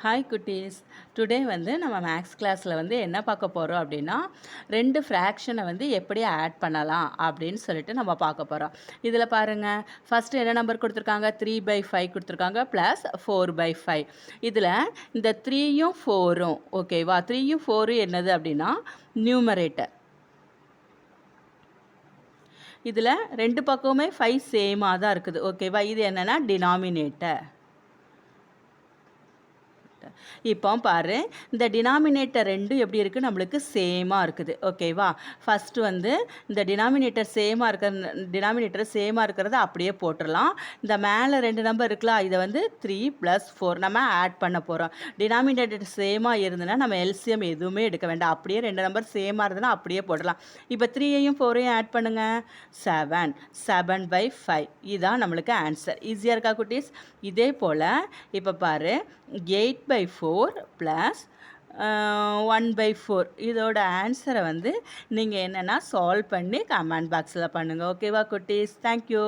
Hi குட்டீஸ். Today வந்து நம்ம மேக்ஸ் கிளாஸில் வந்து என்ன பார்க்க போகிறோம் அப்படின்னா, 2 ஃப்ராக்ஷனை வந்து எப்படி ஆட் பண்ணலாம் அப்படின்னு சொல்லிட்டு நம்ம பார்க்க போகிறோம். இதில் பாருங்கள், ஃபஸ்ட்டு என்ன நம்பர் கொடுத்துருக்காங்க, 3/5 கொடுத்துருக்காங்க ப்ளஸ் 4/5. இதில் இந்த 3யும் 4ம் ஓகேவா, 3யும் 4ம் என்னது அப்படின்னா நியூமரேட்டர். இதில் ரெண்டு பக்கமுமே 5 சேமாக தான் இருக்குது ஓகேவா. இது என்னென்னா டினாமினேட்டர். இப்போ பாரு, இந்த டினாமினேட்டர் ரெண்டும் எப்படி இருக்குது, நம்மளுக்கு சேமாக இருக்குது ஓகேவா. ஃபஸ்ட்டு வந்து இந்த டினாமினேட்டர் சேமாக இருக்கிறத அப்படியே போட்டுடலாம். இந்த மேலே 2 நம்பர் இருக்கலாம், இதை வந்து 3 + 4 நம்ம ஆட் பண்ண போகிறோம். டினாமினேட்டர் சேமாக இருந்ததுன்னா நம்ம எல்சிஎம் எதுவுமே எடுக்க வேண்டாம், அப்படியே 2 நம்பர் சேமாக இருந்ததுன்னா அப்படியே போடலாம். இப்போ 3யையும் 4யையும் ஆட் பண்ணுங்கள், 7/5. இதுதான் நம்மளுக்கு ஆன்சர். ஈஸியாக இருக்கா குட்டீஸ்? இதே போல் இப்போ பாரு, 8/4 ப்ளஸ் 1/4 இதோட ஆன்சரை வந்து நீங்கள் என்னென்னா சால்வ் பண்ணி கமெண்ட் பாக்ஸில் பண்ணுங்கள் ஓகேவா குட்டீஸ். தேங்க்யூ.